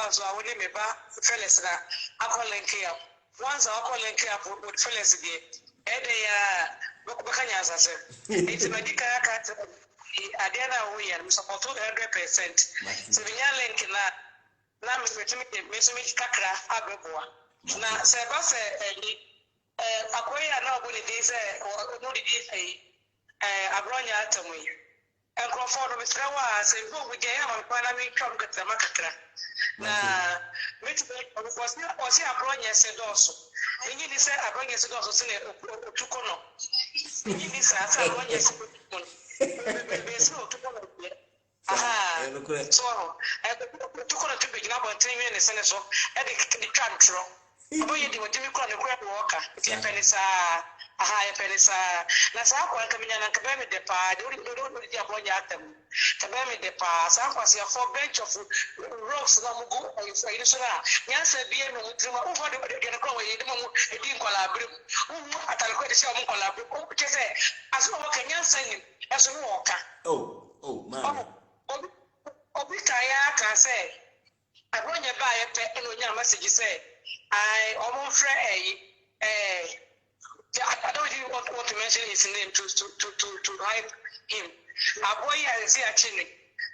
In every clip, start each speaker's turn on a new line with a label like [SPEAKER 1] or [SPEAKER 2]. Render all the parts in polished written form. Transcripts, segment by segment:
[SPEAKER 1] months I wouldn't be back fellas that I call link up. Once I call link up with fellas again. Bakanya as I said. It's a medical cat. I didn't we and support 100%. So the young link in that. Now, me kakra abeboa. Na se ba se akoya na obuni dey say no dey abronya atamu yi. Enkrofo no misra wa se go gye am pa na me twam gata makakra. Na me tu osi abronya se doso. Enyi ni se abronya se doso se ne otuko no. Enyi ni sa abronya se otuko no. Be se otuko no. Aha, so to call to begin about 10 minutes and so at the country. Boy, you did call the crab walker, Penisa, a higher Penisa. That's how I come in and come with the pa, don't appoint at them. Come with the pass, I was here for bench of rocks, no go, or you say, yes, be able to over the go away, it didn't collaborate. At a quite a collaborate, as no one can send him as a walker.
[SPEAKER 2] Oh, man.
[SPEAKER 1] Obitaya can say, I want you buy a pet and your message say, I almost I don't even want to mention his name to hype him. A boy, I see actually.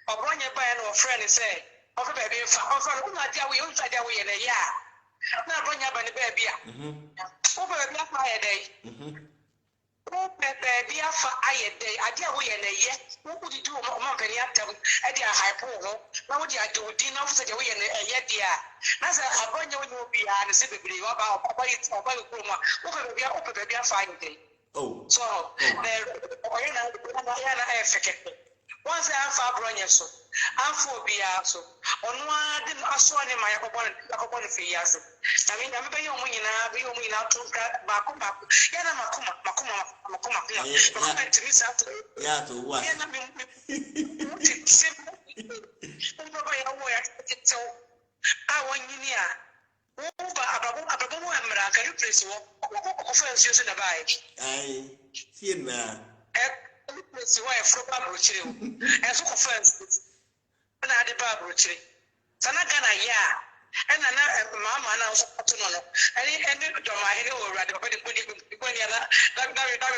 [SPEAKER 1] I want you buy an friend and say, of a baby, we own that way in a year. Not bring up any baby. Over a black fire day. Baby, I day, I dear way in a year. What would you do, Mamma Penny Atom, at the high pool? Now, would you do dinner such a way in a year, dear? As I bring you will be an assembly about it or by Puma, over the open baby, fine day. Oh, so once I have Fabronia, so I'm for Biaso. On one didn't ask one in my opponent for years. I mean, I'm paying you now to Makuma, Yana Makuma, to me, yeah, to what? So I want you over can you please offense using the bike? I see now. It's why from Babruchi, and so offense. And I did Babruchi. Sanagana, yeah. And Mamma announced to know. And you don't mind or rather, when you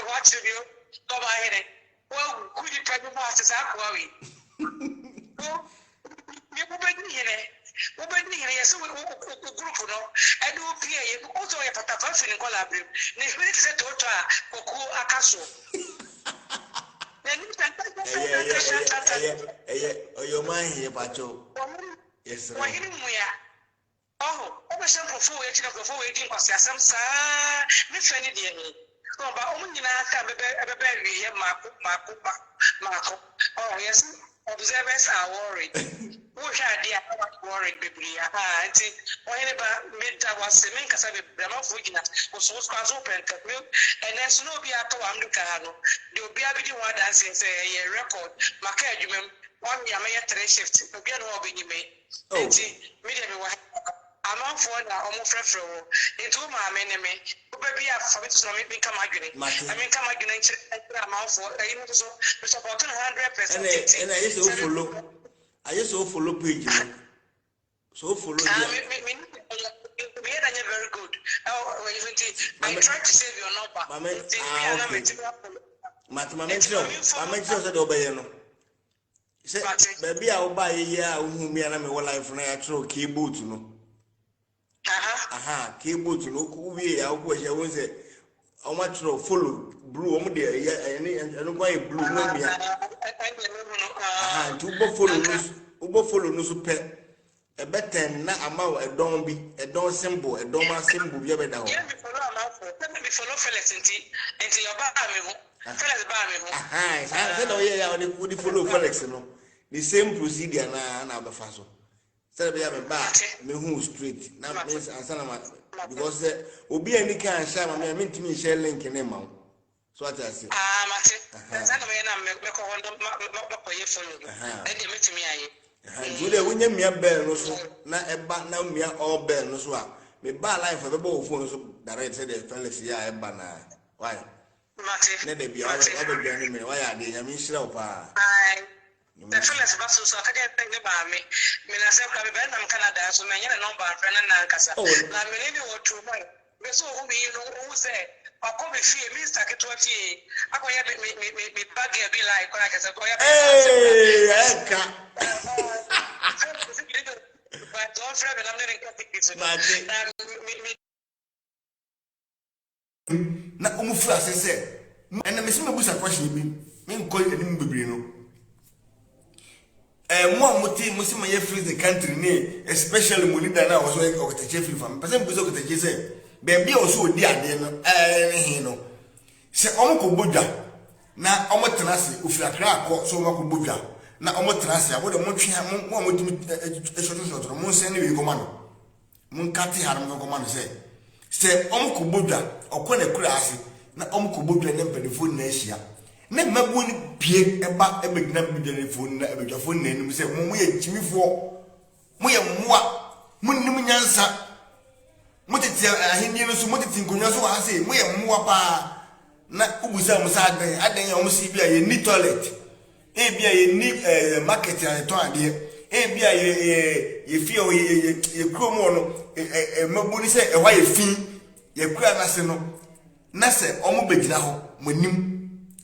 [SPEAKER 1] watch you, don't mind it. Well, could you tell me what is that worry? You will be here. So we group no and will be also a patafin in collaborate. Next set to Koku Akaso. Your mind here, Pacho. Yes, sir. Oh, over some before waiting for some sir. Miss Fanny dear. Oh, but only now come a baby here, Marco. Oh, yes. Observers are worried. Who had the worried baby? Auntie, whenever mid was the main Casabi Brahma Fugina was open and there's no be at Amducano. The Obiabidi one dancing say a record, Macadum, 1 year may 3 shifts, to be an Obini. Auntie, medium. I'm on for almost referable. Into my enemy, baby, for me to become agony. I mean, come again, I'm out for about 100%. And I used to follow. I used to follow page. So follow. We had a very good. I tried to save your number. My mention said obey. Baby, I'll buy a year whom me and I will life from a true keyboard, you know. Keyboard, you know, who we are, which I won't say. How much follow blue, and why blue, to follow no super. A better na amount a don't be a don't symbol, a doma symbol, you ever know. Let me follow Felix into your bar. Felix bar. I said, oh, yeah, I would follow Felix, you know. The same procedure now, the fast. Said we have a bar, me who street. Now means because Obi any can share, I mean to me share link in him. So what I say. That's not good. When you me bell, no so na a bat now me all bell, no so. Me bar life for the ball phone so direct said the fellas here a banner. Why? Let it be all the enemy. Why are they? I mean, slow. The fellas basu so ka dey think ba me na say ka be na Canada so me nyɛ number friend na nkasa na me ni wo tu mo me so who be no who say akọ be fie Mr. Keto fie akọya me bag e be like ko na kasa ko ya
[SPEAKER 2] eka
[SPEAKER 1] but don't friend na me nka ticket
[SPEAKER 2] na omufu asese ena me se me busa question bi me nko enim bebre no mo muti musima ye free the country ni especially mo leader na was o ketache free fam person busa o ketache say be bia o so odi ade no hin no se omo ko bodwa na omo tenase ofiakra akọ so omo ko bodwa na omo tenase abodo mo twe mo mo tumi eshoto mo nse ne we ko ma no mo nkati haram ko ma no se omo ko bodwa okọ na kura ase na omo ko bodwa ne mpedefo na ahia na mabu ni pie eba ebegina bidele phone na ebedwa phone na enum se mo ye Gyimiefoɔ mo ye mmoa mo nim nyansa mo tete ahini no so mo tete nkonwa so wa se mo ye mmoa pa na ubusa mo sa adan ya mo si bia ye ni toilet bia ye ni market ya to ade bia ye fie o ye kromo no mabu ni se ehwa ye fin ye kura na se no na se omo begina ho mo nim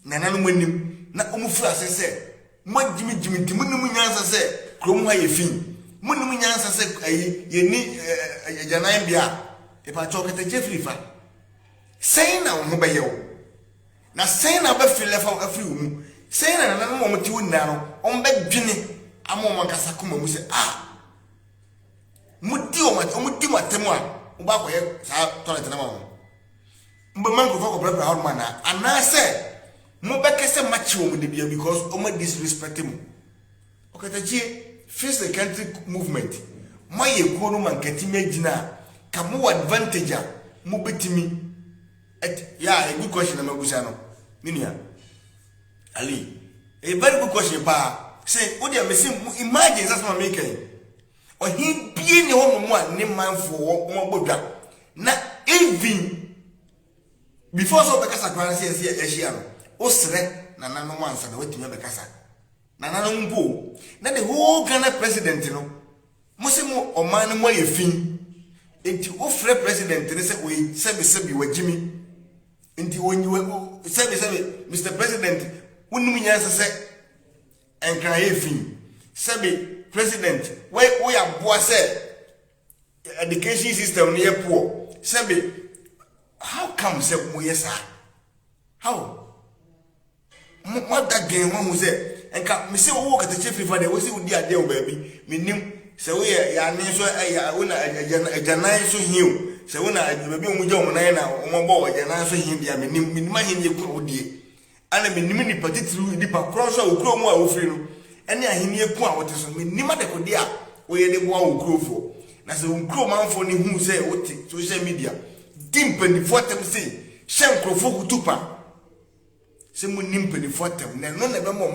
[SPEAKER 2] nana no manim na omufu asese Gyimie di munum nyansa se krom ha ye fin munum nyansa se ye ni janan bia e pa chokete jefrifa sei na wo be yewo na sei na ba fi lefa afri mu sei na nana mo mti wonna no on be dwene amoma kasa koma mu se mudi matemu a wo ba koye sa toilet na ma mbe mango fo ko bra ha ma na anase mo bekese match wo de bia because o ma disrespect mo okatachi face the country movement mo ye kuo no mankati magina ka mo advantage mo betimi yeah a good question na mabusa no ninia ali a very good question pa say o dia me say imagine as ma make o hin bie ne ho mo a ne manfo wo bodwa na even before so bekasa kwan say ehia no osre nana no mansa na watimi bekasa nana no mpo na the whole Ghana president no mosimu oman mo ye fin enti ofre president ne se we sebi wa Gyimie enti wonyi sebi Mr. President wonum nyansa se enkra ye fin sebi president we ya boa se education system ne ye poor sebi how come se mo yes how what that game one say enka me say wo kata chief for there we say odi ade o baby menim se we ya ne so ya wona ajanan so hiu se wona baby o mugya o nan na o mbo ajanan so hiu dia menim ahin ye kuro odie ana menim ni patitru di pa kro so o kuro mu a o firi no ene ahin ye ku a wote so menim ade ko dia o ye de bo a o kuro fo na se o kuro manfo ni hu se wote social media dimpendi fotem say shen krofo kutupa se mu nimpeni fotem na no na be mo